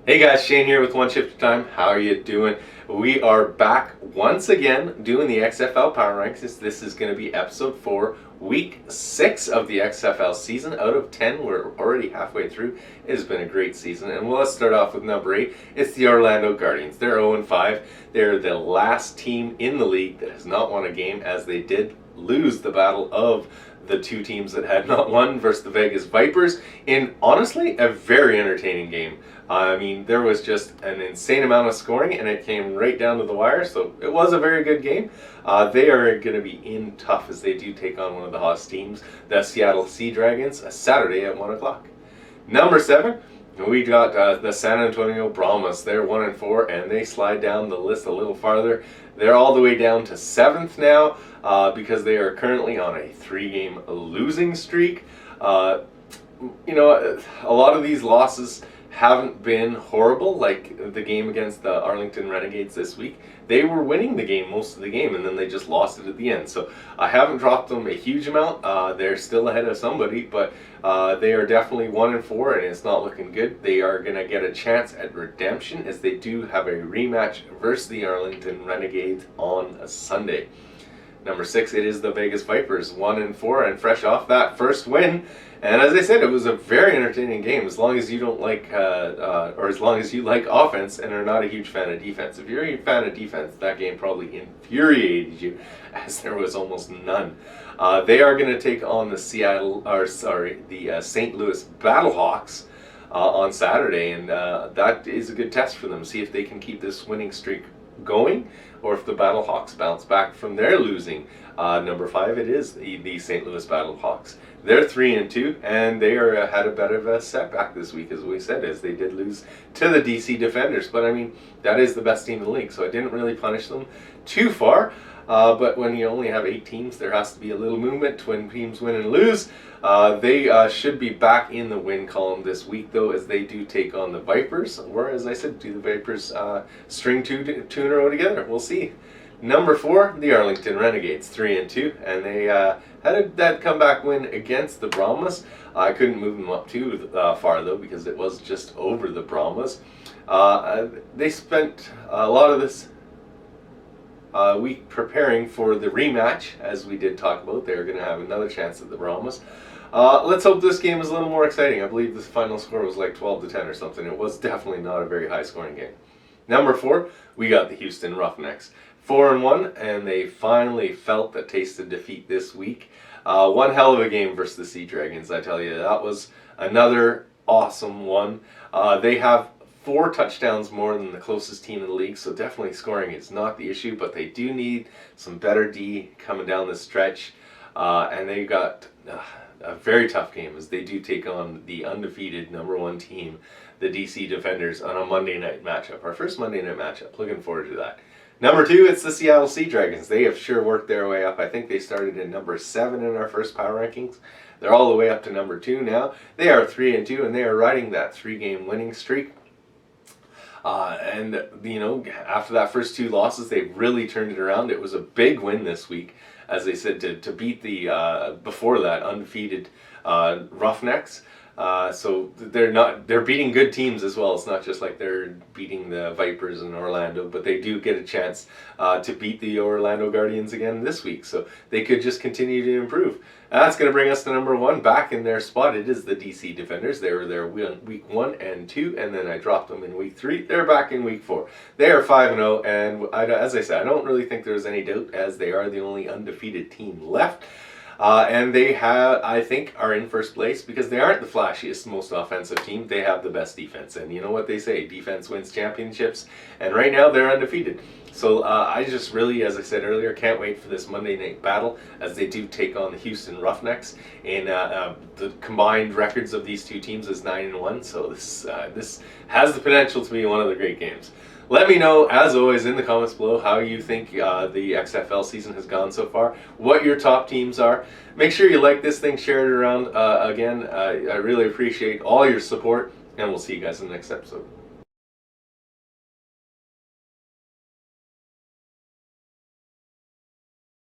Hey guys, Shane here with One Shift at a Time. How are you doing? We are back once again doing the XFL Power Rankings. This is going to be episode 4, week 6 of the XFL season. Out of 10, we're already halfway through. It has been a great season. And let's start off with number 8. It's the Orlando Guardians. They're 0-5. They're the last team in the league that has not won a game, as they did lose the battle of the two teams that had not won versus the Vegas Vipers in, honestly, a very entertaining game. I mean, there was just an insane amount of scoring, and it came right down to the wire, so it was a very good game. They are going to be in tough as they do take on one of the hottest teams, the Seattle Seadragons, Saturday at 1 o'clock. Number 7, we got the San Antonio Brahmas. They're 1-4, and they slide down the list a little farther. They're all the way down to 7th now because they are currently on a 3-game losing streak. A lot of these losses haven't been horrible, like the game against the Arlington Renagades this week. They were winning the game most of the game, and then they just lost it at the end. So I haven't dropped them a huge amount. They're still ahead of somebody, but they are definitely 1-4, and it's not looking good. They are going to get a chance at redemption, as they do have a rematch versus the Arlington Renegades on a Sunday. Number 6, it is the Vegas Vipers, 1-4, and fresh off that first win. And as I said, it was a very entertaining game, as long as you don't like, or as long as you like offense and are not a huge fan of defense. If you're a fan of defense, that game probably infuriated you, as there was almost none. They are going to take on the St. Louis Battlehawks on Saturday, and that is a good test for them. See if they can keep this winning streak going, or if the Battlehawks bounce back from their losing. Number 5, it is the St. Louis Battlehawks. They're 3-2, and they had a bit of a setback this week, as we said, as they did lose to the DC Defenders. But I mean, that is the best team in the league, so I didn't really punish them too far. But when you only have 8 teams, there has to be a little movement when teams win and lose. They should be back in the win column this week, though, as they do take on the Vipers. Or, as I said, do the Vipers string two in a row together? We'll see. Number 4, the Arlington Renegades, 3-2, and they had that comeback win against the Brahmas. I couldn't move them up too far, though, because it was just over the Brahmas. They spent a lot of this week preparing for the rematch, as we did talk about. They're going to have another chance at the Brahmas. Let's hope this game is a little more exciting. I believe the final score was like 12-10 or something. It was definitely not a very high scoring game. Number 4, we got the Houston Roughnecks. 4-1, and they finally felt the taste of defeat this week. One hell of a game versus the Seadragons, I tell you. That was another awesome one. They have 4 touchdowns more than the closest team in the league, so definitely scoring is not the issue, but they do need some better D coming down the stretch. And they got a very tough game, as they do take on the undefeated number 1 team, the DC Defenders, on a Monday night matchup. Our first Monday night matchup. Looking forward to that. Number 2, it's the Seattle Seadragons. They have sure worked their way up. I think they started at number 7 in our first power rankings. They're all the way up to number 2 now. They are 3-2, and they are riding that 3-game winning streak. And after that first 2 losses, they really turned it around. It was a big win this week, as they said, to beat the before that undefeated Roughnecks. So they're beating good teams as well. It's not just like they're beating the Vipers in Orlando, but they do get a chance to beat the Orlando Guardians again this week. So they could just continue to improve. And that's going to bring us to number 1, back in their spot. It is the DC Defenders. They were there week 1 and 2, and then I dropped them in week 3. They're back in week 4. They are 5-0, and as I said, I don't really think there's any doubt, as they are the only undefeated team left. And they I think, are in first place because they aren't the flashiest, most offensive team. They have the best defense. And you know what they say, defense wins championships. And right now, they're undefeated. So I just really, as I said earlier, can't wait for this Monday night battle, as they do take on the Houston Roughnecks. And the combined records of these two teams is 9-1. So this has the potential to be one of the great games. Let me know, as always, in the comments below how you think the XFL season has gone so far, what your top teams are. Make sure you like this thing, share it around. Again, I really appreciate all your support, and we'll see you guys in the next episode.